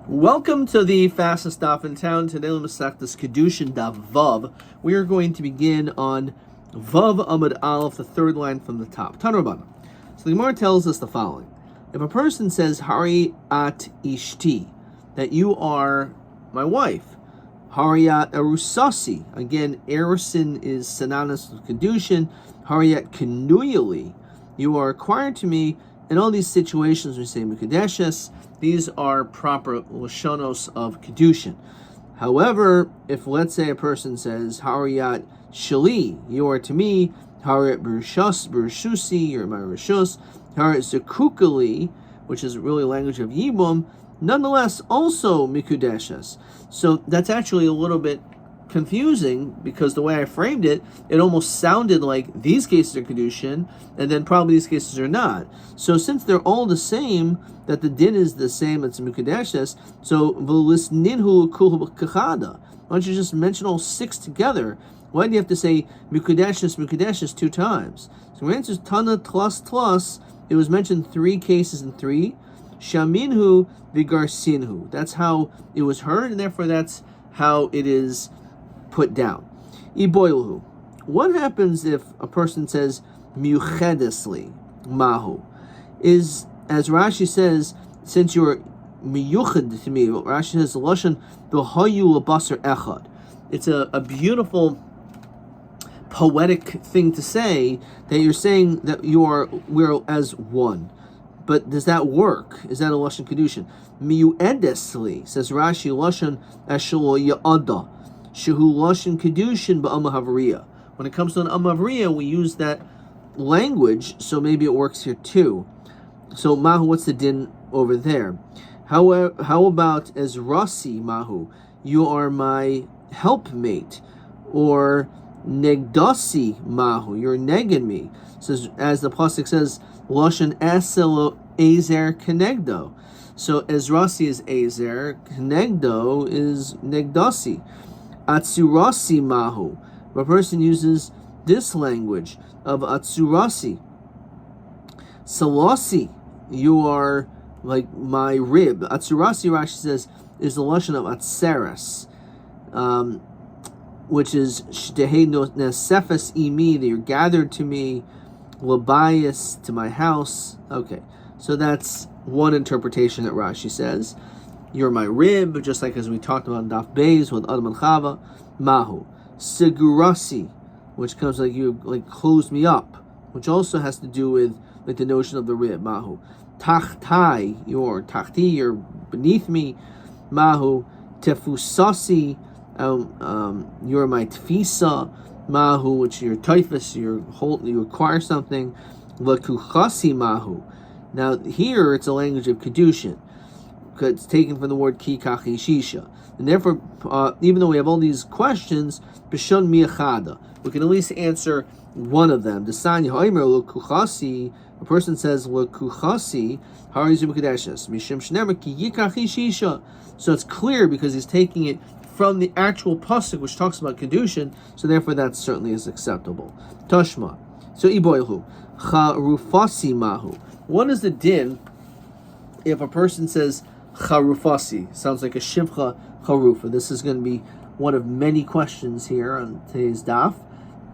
Welcome to the fastest daf in town. Today, Masechtas Kiddushin daf Vav. We are going to begin on Vav Amud Aleph, the third line from the top. Tanurabana. So the Gemara tells us the following: if a person says Hari at Ishti, that you are my wife, Hariyat Arusasi. Again, Erusin is synonymous with Kiddushin. Hariyat Kenuyali, you are acquired to me. In all these situations, we say Mikudeshes. These are proper lashonos of Kiddushin. However, if let's say a person says Hariyat Shali, you are to me, Hariyat Bershusi, you're my Rishus, Hariyat Zakukali, which is really language of Yibum, nonetheless also Mikudeshes. So that's actually a little bit confusing because the way I framed it, it almost sounded like these cases are Kiddushin and then probably these cases are not. So since they're all the same, that the din is the same, it's Mikudeshes, so V'lisninhu kul kachada. Why don't you just mention all six together? Why do you have to say Mikudeshes two times? So the answer is Tana tlas. It was mentioned three cases in three. Shaminhu vigarsinhu. That's how it was heard, and therefore that's how it is put down. Iboilhu. What happens if a person says miuchedesli mahu? Is, as Rashi says, since you're miyuched to me, Rashi says lashon v'hayu lebasar echad. It's a beautiful poetic thing to say, that you're saying that we're as one. But does that work? Is that a lashon kedushin? Miuedesli, says Rashi, lashon ashelo ya'ada. Shehu lashon kedushin ba'ama havriya. When it comes to an amavriya, we use that language, so maybe it works here too. So mahu, what's the din over there? How about as rasi mahu? You are my helpmate, or negdasi mahu? You're negging me. So as the pasuk says, lashon eselo ezer kenegdo. So Ezrasi is ezer, kenegdo is negdasi. Atsurasi mahu. If a person uses this language of atsurasi, salasi, you are like my rib. Atsurasi, Rashi says, is the lashon of atseres, which is shtehei nesefes imi, that you're gathered to me, labayas, to my house. Okay, so that's one interpretation that Rashi says. You're my rib, just like as we talked about in Daf Beis with Adam and Chava. Mahu. Sigurasi, which comes like you like closed me up, which also has to do with like the notion of the rib. Mahu. Tachtai, you're tachti, you're beneath me. Mahu. Tefusasi, you're my tfisa. Mahu, which you're typhus, you acquire something. Lakuchasi mahu. Now here it's a language of Kiddushin. It's taken from the word ki kachi shisha, and therefore, even though we have all these questions, b'shon miachada, we can at least answer one of them. Desanya ha'omer l'kuchasi. A person says l'kuchasi harizu b'kedeshes mishim shnemer ki yikachi shisha. So it's clear because he's taking it from the actual pasuk which talks about Kiddushin. So therefore, that certainly is acceptable. Tashma. So iboilhu charufasi mahu. What is the din if a person says charufasi? Sounds like a shivcha charufa. This is going to be one of many questions here on today's daf.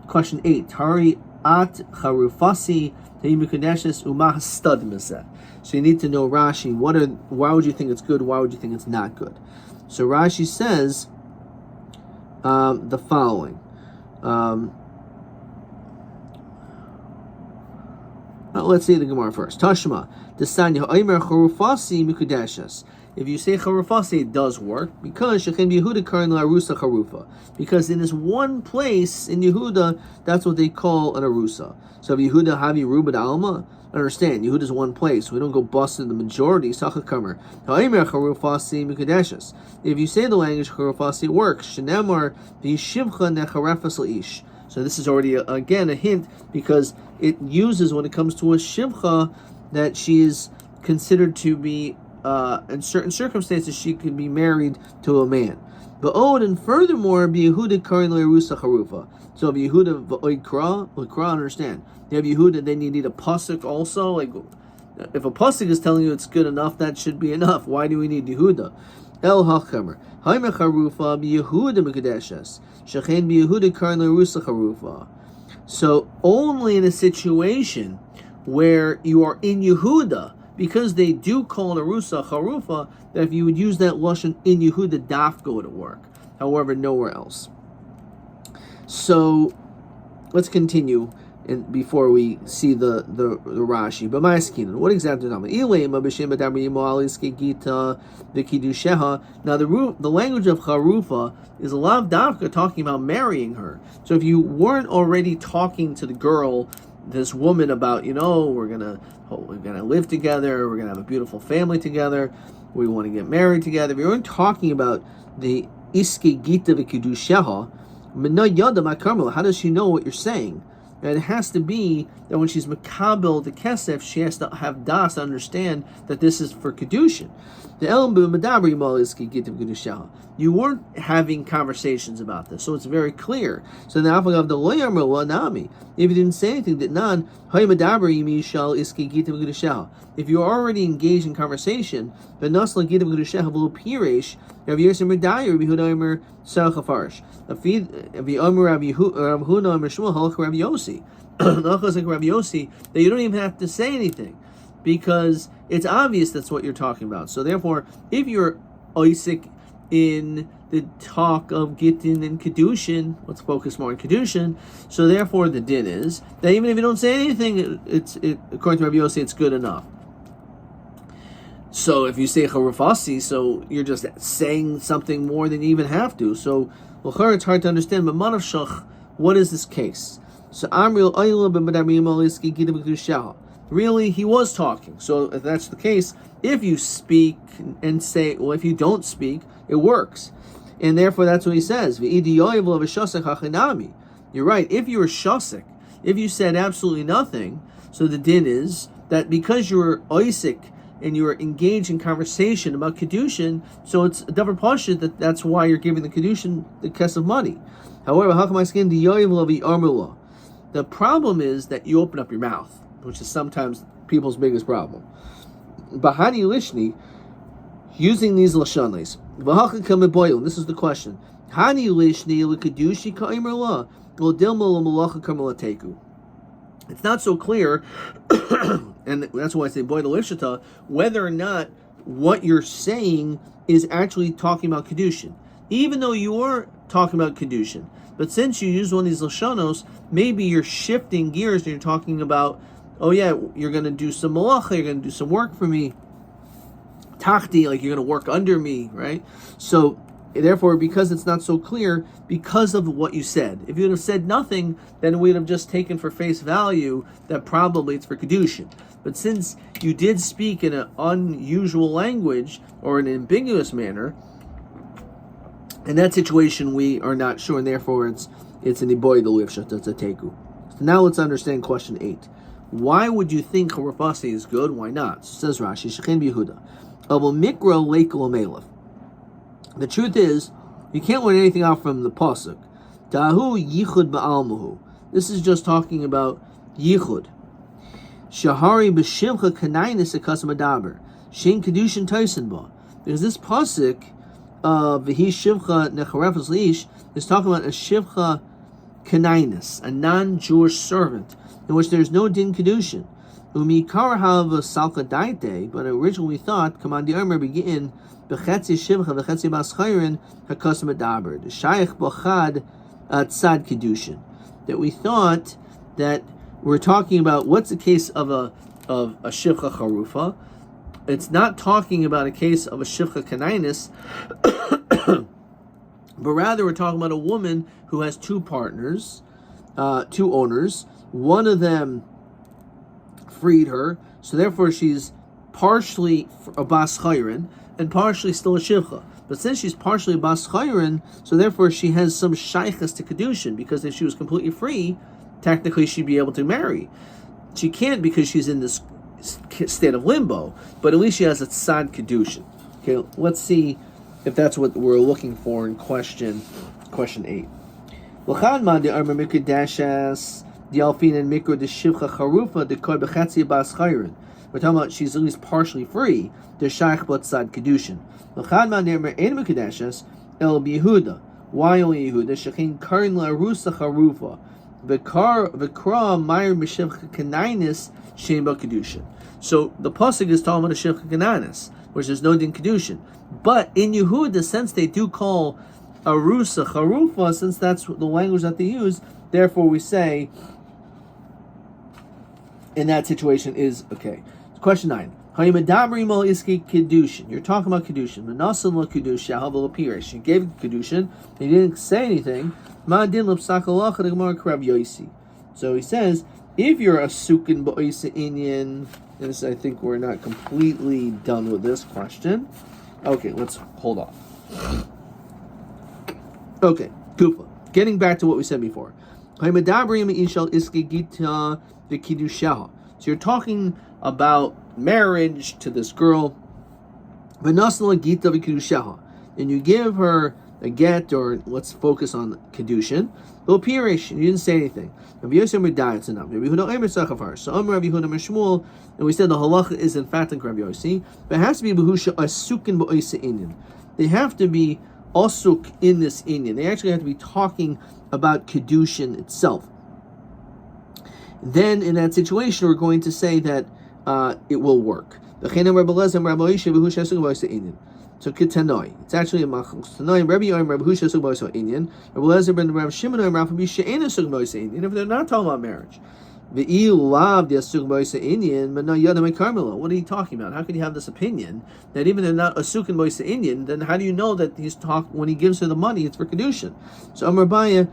Question 8. Tari at charufasi teimikudeshes umah stud miseh. So you need to know Rashi. Why would you think it's good? Why would you think it's not good? So Rashi says the following. Let's see the Gemara first. Tashma. If you say charufasi, it does work because because in this one place in Yehuda, that's what they call an arusa. So if Yehuda have Yerubad Alma, understand Yehuda is one place. We don't go busting the majority. Sachakamer. If you say the language charufasi, it works. Shenemar v'yishivcha necharefas leish. So this is already again a hint because it uses, when it comes to a shivcha, that she is considered to be, in certain circumstances, she could be married to a man. But and furthermore, be Yehuda karin le'erusa charufa. So if Yehuda v'oikra, understand. You have Yehuda, then you need a pasuk also, like If a pasuk is telling you it's good enough, that should be enough. Why do we need Yehuda? El hachamer ha'imeh charufa b'Yehuda mekadeshes shechen b'Yehuda karin l'rusa charufa. So only in a situation where you are in Yehuda, because they do call it a rusa charufa, that if you would use that lashon in Yehuda, daf go to work. However, nowhere else. So let's continue before we see the Rashi. But what exactly now the language of charufa is a lav davka talking about marrying her. So if you weren't already talking to the girl, this woman, about, we're gonna live together, we're gonna have a beautiful family together, we want to get married together. If you weren't talking about the iske gita v'kiddusheha, how does she know what you're saying? And it has to be that when she's makabel the kesef, she has to have das to understand that this is for Kiddushin. You weren't having conversations about this, so it's very clear. So now, if you didn't say anything, if you're already engaged in conversation, that you don't even have to say anything, because it's obvious that's what you're talking about. So therefore, if you're Isaac in the talk of Gittin and Kiddushin, let's focus more on Kiddushin, so therefore the din is that even if you don't say anything, according to Rabbi Yossi, it's good enough. So if you say Charufasi, so you're just saying something more than you even have to. So it's hard to understand, but Manavshach, what is this case? So really, he was talking. So if that's the case, if you speak and say, well, if you don't speak, it works. And therefore, that's what he says. You're right. If you were shasik, if you said absolutely nothing, so the din is that because you were Isaac and you were engaged in conversation about Kiddushin, so it's a different pashut that's why you're giving the Kiddushin the kes of money. However, the problem is that you open up your mouth, which is sometimes people's biggest problem. Bahani lishni, using these lashonis. This is the question. Hani lishni l'kedushi ka'imer la, l'dilma l'malacha kamala teku. It's not so clear, and that's why I say boy the lishata, whether or not what you're saying is actually talking about Kiddushin. Even though you are talking about Kiddushin, but since you use one of these lashonos, maybe you're shifting gears and you're talking about, oh yeah, you're going to do some malacha, you're going to do some work for me. Tachti, like you're going to work under me, right? So, therefore, because it's not so clear, because of what you said. If you would have said nothing, then we'd have just taken for face value that probably it's for Kiddushin. But since you did speak in an unusual language, or an ambiguous manner, in that situation we are not sure, and therefore it's an iboy the lifshat, it's a teku. So now let's understand question 8. Why would you think Charufasi is good? Why not? So says Rashi, Shechen b'Yehuda. Mikra leikol melef. The truth is, you can't learn anything out from the pasuk. Tahu yichud ba'almuhu. This is just talking about yichud. Shahari b'shimcha kanainis akasam adaber. Shein kedushin taisen ba. Because this pasuk of v'hi shivcha necharefes liish is talking about a shivcha kanainis, a non-Jewish servant, in which there is no din kedushin. Umikar have a salka daite, but originally we thought Kamandi Omer begin bechetzi shivcha bechetzi baschayrin hakasam adaber the shaykh bachad tzad kedushin. That we thought that we're talking about what's the case of a shivcha charufa. It's not talking about a case of a shivcha kanainis, but rather we're talking about a woman who has two partners, two owners. One of them freed her, so therefore she's partially a bas chayrin and partially still a shivcha. But since she's partially a bas chayrin, so therefore she has some shaychas to kedushin, because if she was completely free, technically she'd be able to marry. She can't because she's in this state of limbo, but at least she has a tzad kedushin. Okay, let's see if that's what we're looking for in question 8. L'chad man de arma mikudashas the alfin and mikro the shivcha charufa the koi bechatzi bas chayrin we're talking about she's at least partially free. The shaykh batzad kedushin. L'chad man ne'emer ein mekudeshes el b'Yehuda. Why only Yehuda? Shechin karin la'arusa charufa. V'kra ma'ir mishivcha kanainis shein ba kedushin. So the pasuk is talking about a shivcha kanainis, which there's no din kedushin. But in Yehuda, since they do call arusa charufa, since that's the language that they use, therefore we say in that situation is okay. Question 9. You're talking about Kiddushin. You gave Kiddushin, and you didn't say anything. So he says, if you're a sukin ba'isa inyan, and I think we're not completely done with this question. Okay, let's hold off. Okay, Kufa. Getting back to what we said before. So you're talking about marriage to this girl, and you give her a get, or let's focus on Kiddushin. You didn't say anything. So and we said the halacha is in fact in Rabbi Yossi, but it has to be behusha asukin ba'isa inyan. They have to be asuk in this inyan. They actually have to be talking about Kiddushin itself. Then in that situation, we're going to say that it will work. So Kitanoi. It's actually a machlos. Tanoi Rabbi Yomi Rabbi Husha Sug Boiso Inyan. Rabbi Lezer ben Rabbi Shimon and Rabbi She'ena Sug Boiso Inyan. If they're not talking about marriage, the lav the Sug Boiso Inyan, but no Yadam Carmelo. What are you talking about? How could you have this opinion that even they're not a Sug Boiso Inyan? Then how do you know that he's when he gives her the money, it's for Kiddushin? So Amar Baya,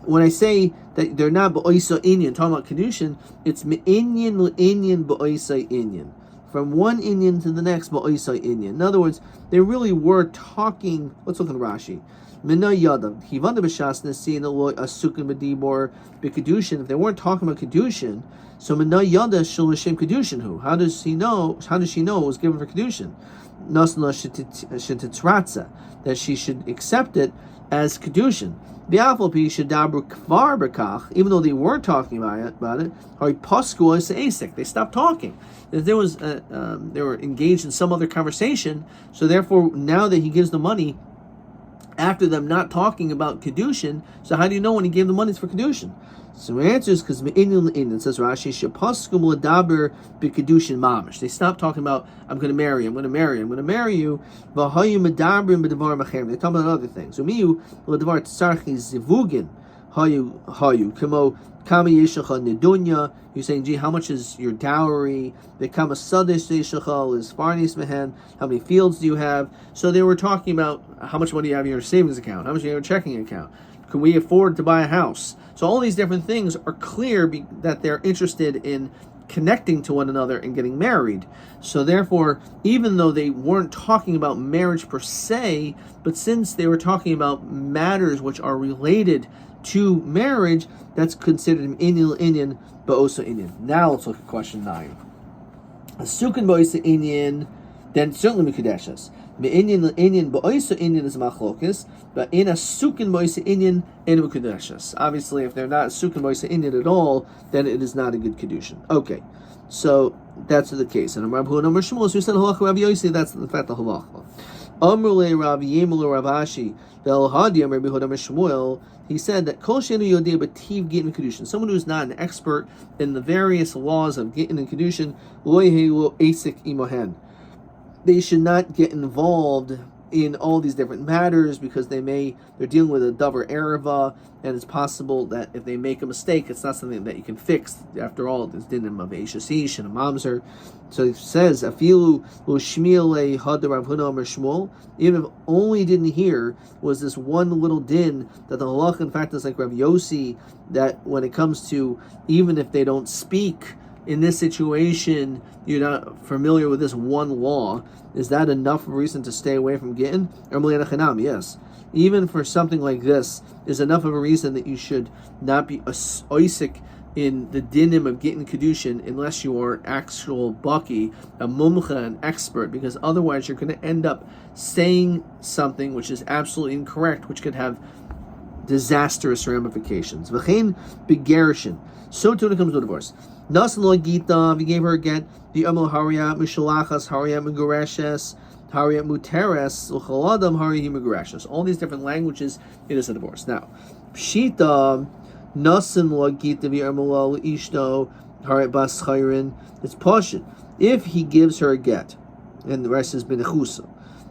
when I say that they're not Boiso Inyan, talking about Kiddushin, it's Inyan Inyan Boiso Inyan. From one Inyan to the next, ba'isai Inyan. In other words, they really were talking. Let's look at Rashi. Mina yadam hivanda b'shas nesin aloy asukin b'dibor b'kedushin. If they weren't talking about kedushin, so mina yada shel l'shem kedushin who? How does she know? How does she know it was given for kedushin? Nasna shetitzratza, that she should accept it as kedushin. Even though they weren't talking about it, they stopped talking. If there was, they were engaged in some other conversation. So therefore, now that he gives the money, after them not talking about Kiddushin, so how do you know when he gave the money for Kiddushin? So the answer is because it says Rashi shepaskum l'daber b'Kiddushin mamish. They stopped talking about I'm going to marry you, I'm going to marry you, I'm going to marry you. V'hayu medabrim b'devar machem. They talk about other things. Umiyu l'devar tzarchi zivugin hayu kamo kama yeshacha nedunya. You're saying, gee, how much is your dowry? The kama sadish yeshacha is farnis mehen. How many fields do you have? So they were talking about how much money you have in your savings account, how much you have in your checking account. Can we afford to buy a house? So all these different things are clear that they're interested in connecting to one another and getting married. So therefore, even though they weren't talking about marriage per se, but since they were talking about matters which are related to marriage, that's considered inyan, but also inyan. Now let's look at question 9. A sukin ba'isa inyan, then certainly mikudeshes. Me'inyan inyan ba'isa inyan is machlokis, but in a sukin ba'isa inyan in mikudeshes. Obviously, if they're not sukin ba'isa inyan at all, then it is not a good kedushin. Okay, so that's the case. And Rabbi Huda Shmuel, who said halacha Rabbi Yossi, that's in fact the halacha. Amrule Rav Yemul Rav Ashi Bel Hadiyam Rabbi Huda Shmuel. He said that Kol Shenu Yodei B'Tiv Gittin Kedushin, someone who's not an expert in the various laws of Gittin and Kedushin, Lo Yehu Asik Imohen. They should not get involved in all these different matters because they're dealing with a davar ereva, and it's possible that if they make a mistake, it's not something that you can fix. After all, it's dinim of eishasish and a mamzer. So it says afilu l'shmiele hadar Rav Huna Amar Shmuel. Even if only didn't hear was this one little din that the halach in fact is like Rav Yossi, that when it comes to even if they don't speak in this situation, you're not familiar with this one law. Is that enough reason to stay away from Gittin? Yes. Even for something like this, is enough of a reason that you should not be oisik in the dinim of Gittin Kedushin unless you are actual baki, a mumcha, an expert, because otherwise you're going to end up saying something which is absolutely incorrect, which could have disastrous ramifications. V'chein begerishin. So too when it comes to divorce. Nasan lo gita, if he gave her a get, the amel hariyat mishalachas, hariyat megureshes, hariyat muteres, uchaladam hariyat megureshes. All these different languages, it is a divorce. Now, pshita, nasan lo gita, the amel lo ishto, hariyat bas chayrin. It's pashut. If he gives her a get, and the rest is benechusa.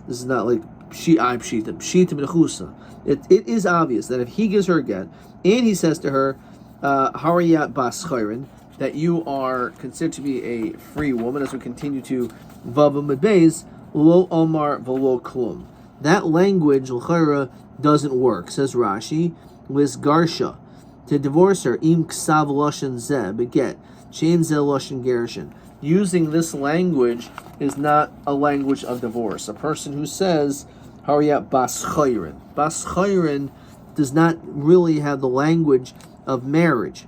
This is not like pshita benechusa. It is obvious that if he gives her a get, and he says to her, hariyat bas chayrin, that you are considered to be a free woman, as we continue to Vavam Beis, Lo Omar Velo Klum. That language, l'chayra, doesn't work, says Rashi, Liz Garsha, to divorce her, Im Ksav Loshen Zeh, beget, Shein Zeh Loshen Gerishin. Using this language is not a language of divorce. A person who says, Hariyat Bas Chayrin. Bas Chayrin does not really have the language of marriage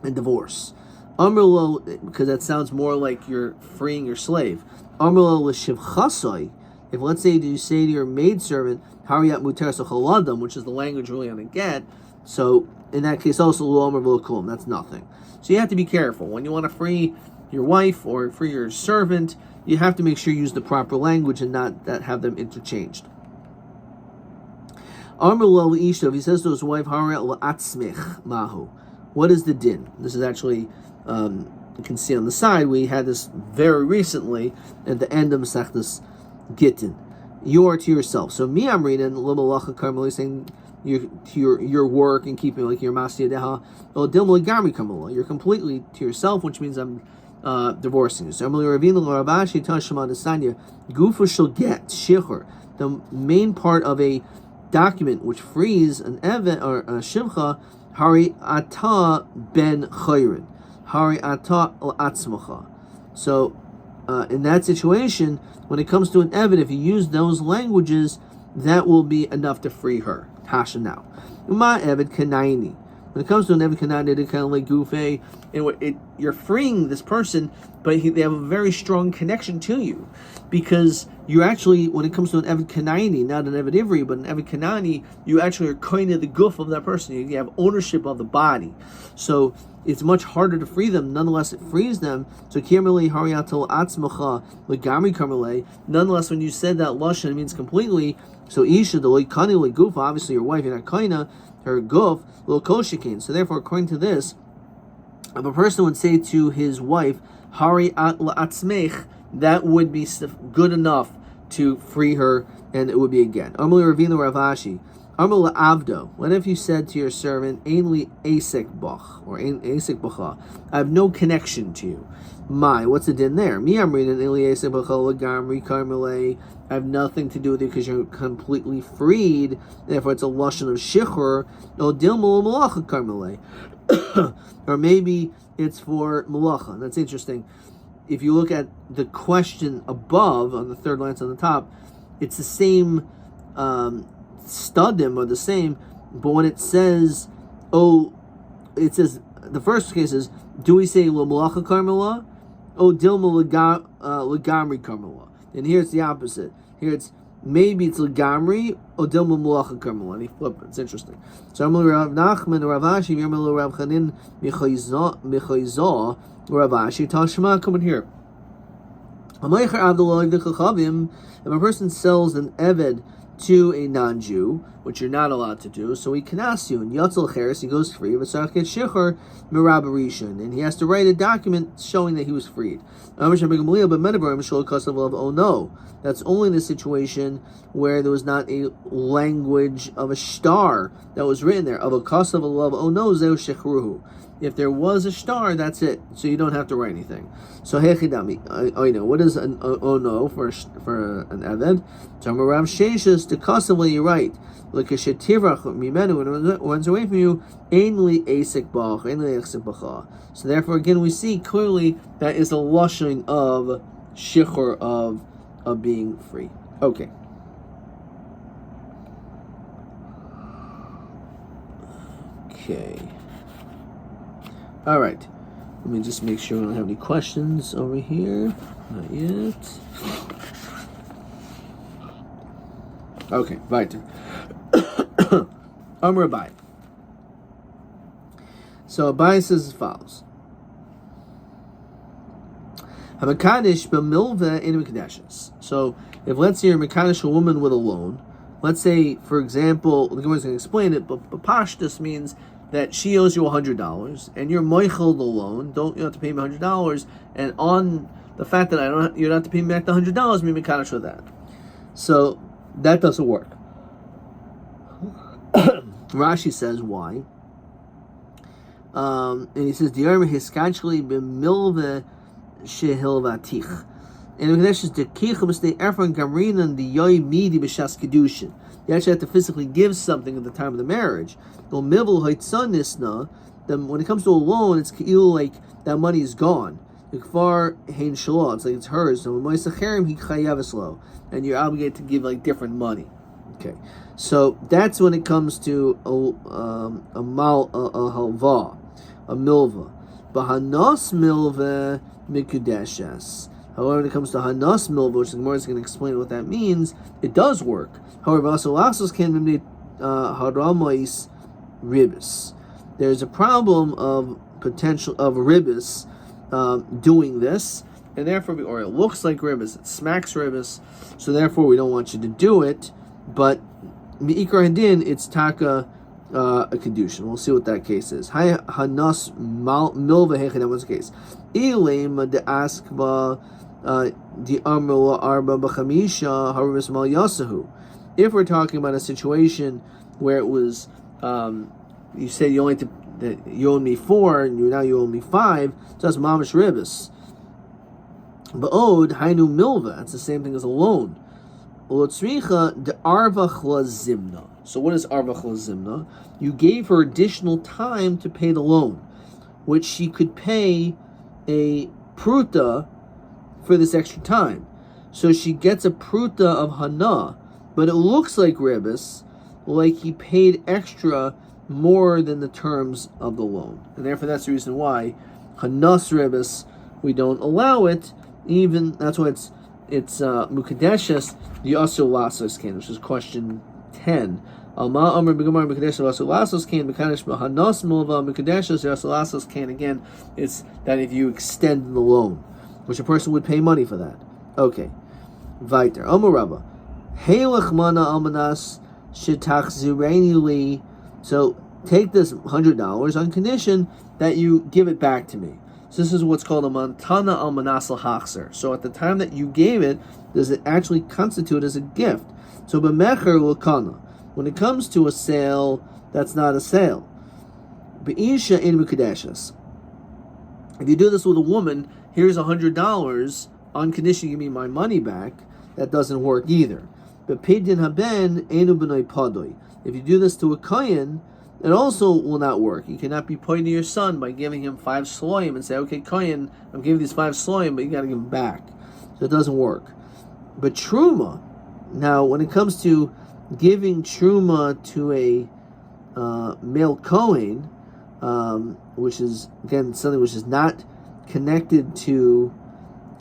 and divorce. Amrlo, because that sounds more like you're freeing your slave. Amrlo l'shivchasai. If let's say you say to your maidservant, Hariyat muteres uchaladam, which is the language really on a get, so in that case also lo amar v'lo klum, that's nothing. So you have to be careful when you want to free your wife or free your servant. You have to make sure you use the proper language and not that have them interchanged. Amrlo l'isha, if he says to his wife, Hariyat la'atzmich mahu. What is the din? This is actually, you can see on the side, we had this very recently at the end of Masechtas Gittin. You are to yourself. So me, I'm reading L'malacha Karmeli, saying to your work and keeping like your Masya Deha. You're completely to yourself, which means I'm divorcing you. So Gufa shall get Shichur, the main part of a document which frees an Evet or a Shivcha. Hari ata ben chayrin, hari ata atzmacha. So, in that situation, when it comes to an Eved, if you use those languages, that will be enough to free her. Tasha now. Uma Eved kanaini. When it comes to an Eved kanaini, they kind of like gufe, and you're freeing this person, but they have a very strong connection to you, because you actually, when it comes to an Eved Kanaini, not an Eved Ivri, but an Eved Kanani, you actually are kind of the goof of that person. You have ownership of the body. So it's much harder to free them. Nonetheless, it frees them. So Kirmele Hariyatel Atzmacha Legami Karmele. Nonetheless, when you said that Lashon, it means completely. So Isha, the Lekani Leguf, obviously your wife, you're not Kaina, her goof, Lokoshikin. So therefore, according to this, if a person would say to his wife, Hari at la'atzmech, that would be good enough to free her, and it would be again. Amali Ravina Ravashi. Amala Avdo. What if you said to your servant, Ainli Asik Bach, or Asik Bacha, I have no connection to you. What's the din there? Me, I'm reading Ainli Asik Bacha, Lagamri Karmele. I have nothing to do with you because you're completely freed. Therefore, it's a lashon of shichur. No dilmul malacha Karmele. Or maybe it's for malacha. That's interesting. If you look at the question above, on the third line on the top, it's the same studim, or the same, but when it says, it says, the first case is, do we say lo malacha karmela? Dilma legamri karmela. And here it's the opposite. Here it's, maybe it's legamri, dilma malacha karmela. And he flip it. It's interesting. So I'm Rav Nachman, Rav Ashi, Rav Chanin, Michayzah, Rav Ashi, Tashma, come in here. If a person sells an Eved to a non-Jew, which you're not allowed to do, so he can ask you, and Yatzel Cheres, he goes free, and he has to write a document showing that he was freed. But oh no, that's only in the situation where there was not a language of a star that was written there, of a kasav of oh no, zeu shechruhu. If there was a star, that's it. So you don't have to write anything. So hechidami, I know what is an oh no for an eved. Rav Sheshus to kasav you write like a shetirach mimenu when it runs away from you. Ainli asik bach, ainli asik bacha. So therefore, again, we see clearly that is a lashon of shichur of being free. Okay. Okay. All right. Let me just make sure we don't have any questions over here. Not yet. Okay, weiter. Rabbi. So Rabbi says as follows. Hamakadosh b'milveh in Mikdashes. So if let's say you're Makadosh a woman with a loan, let's say, for example, the Gemara is going to explain it, but Pashtus means that she owes you $100 and you're moichel the loan. You don't have to pay me $100, and on the fact that you don't have to pay me back the $100, me Makadosh with that. So that doesn't work. Rashi says why. And he says, Diarma hiskachli b'milveh shehilvatich. And in Kedesh is the kichum stay efron gamrinan the yoy midi b'shas Kiddushin. You actually have to physically give something at the time of the marriage. Then when it comes to a loan, it's like that money is gone. It's like it's hers. And you're obligated to give like different money. Okay, so that's when it comes to a halva, a milva. Bahanos milva mikudeshes. However, when it comes to hanas milva, which the Gemara is going to explain what that means, it does work. However, also lasos can be haramais ribis. There's a problem of potential of ribis doing this, and therefore, or it looks like ribis, it smacks ribis, so therefore we don't want you to do it. But mi'ikar hadin, it's taka a Kiddushin. We'll see what that case is. Hanas milva hechin. That was the case. Ilim de askba the amrula arba b'chamisha harvis mal yasahu. If we're talking about a situation where it was, you said you owe me 4, and now you owe me 5, so that's mamish ribis. Ba'od hainu milva. That's the same thing as a loan. Ulotzricha de arvach lazimna. So what is arvach lazimna? You gave her additional time to pay the loan, which she could pay a pruta for this extra time. So she gets a pruta of hana, but it looks like ribis, like he paid extra more than the terms of the loan. And therefore that's the reason why hanas ribis, we don't allow it. Even that's why it's mukadeshes the also lasos can, which is question 10. Alma Amr B'Gemar Mekadesh also lasos can Mekadesh Hanas Milva Mekadesh also lasos can. Again, it's that if you extend the loan, which a person would pay money for that. Okay, Viter Amar Rabba Heilach Mana Almanas Shitach Zireni. So take this $100 on condition that you give it back to me. So this is what's called a mantana al manasal hachzer. So at the time that you gave it, does it actually constitute as a gift? So b'mecher l'kana. When it comes to a sale, that's not a sale. B'isha in mukadeshes. If you do this with a woman, here's $100 on condition you give me my money back. That doesn't work either. But pidin haben enu b'noi padoi. If you do this to a kohen, it also will not work. You cannot be pointing to your son by giving him 5 sloim and say, okay, kohen, I'm giving these 5 sloim, but you got to give them back. So it doesn't work. But truma, now when it comes to giving truma to a male kohen, which is again something which is not connected to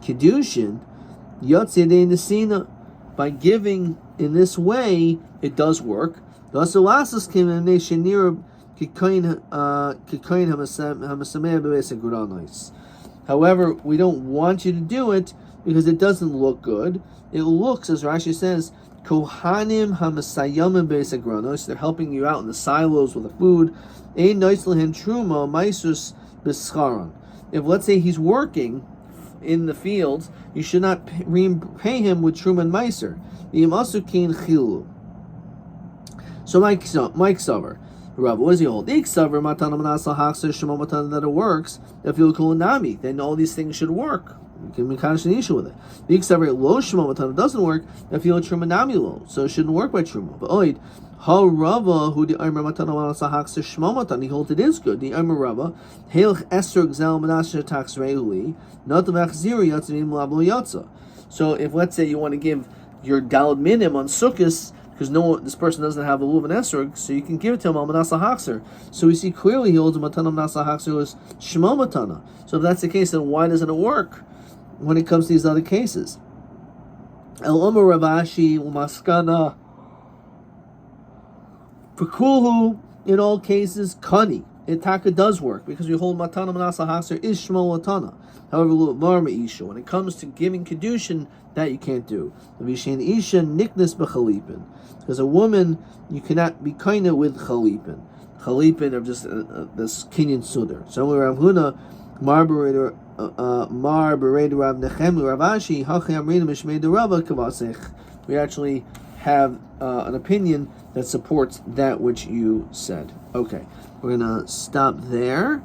Kiddushin, yotzei nesina, by giving in this way, it does work. However, we don't want you to do it because it doesn't look good. It looks, as Rashi says, Kohanim hamasayamim be'esagronos. They're helping you out in the silos with the food. Ein noislehen truma maisus b'scharon. If let's say he's working in the fields, you should not pay him with truma and meiser. Yimasukin chilu. So Mike Sover, Rabbi, what does he hold? Ik Sover matana manasa hakser shema matana, that it works. If you nami, then all these things should work. You can be kind of an issue with it. Ik Sover lo shema matana doesn't work. If you truma nami lo, so it shouldn't work by truma. But oid ha Rava who the Aimer matana manasa hakser shema matana, he holds it is good. The Aimer Rava hailch esrog zel manasha tax reuli not the machziri yatzim lablo yatza. So if let's say you want to give your dalad minim on sukkahs, because this person doesn't have a luv and esrog, so you can give it to him al manasa hakser. So we see clearly he holds a matana manasa hakser was shema matana. So if that's the case, then why doesn't it work when it comes to these other cases? El Omer Ravashi umaskana. For kulhu, in all cases, kani. Itaka does work because we hold matana manasa haser is shmo latana. However, when it comes to giving Kiddushin, that you can't do. Because a woman, you cannot be kinda with chalipin. Chalipin of just this kinyan sudar. So when Rav Huna, Mar Beredu Rav Nechemu, Rav Ashi, Hachi Amrina Mishmei Derava Kavasech. We actually have an opinion that supports that which you said. Okay, we're gonna stop there.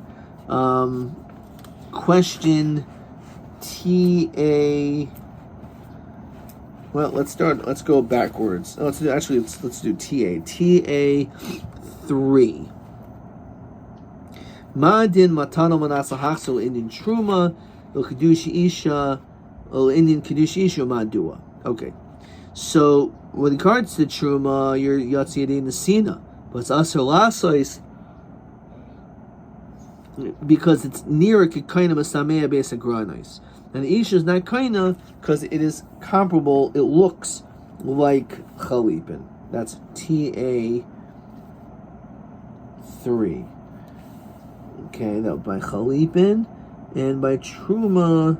Question TA. Well, let's go backwards. Let's do TA. TA 3. Ma din matano manasa hachsel Indian truma il kedushi isha il Indian kedushi isha madua. Okay, so with regards to truma, you're yatsi yadin nesina, but it's aser lasois because it's near a kind of a samea base agranis. And the isha is not kaina because it is comparable. It looks like chalipin. That's TA 3. Okay, that by chalipin and by truma,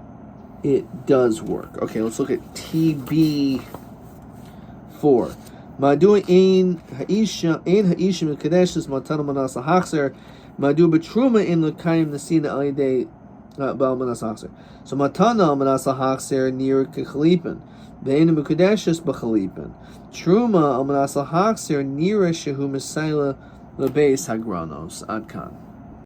it does work. Okay, let's look at TB 4. Madu ein ha'isha mekadeshes matana manasa hachser. Madu betruma in the kaim nesina alidei bal manasa hachser. So matana manasa hachser near kechalipin. Ve'enu mekadeshes b'chalipin. Truma manasa hachser near shehu mesaila lebeis hagranos. Adkan.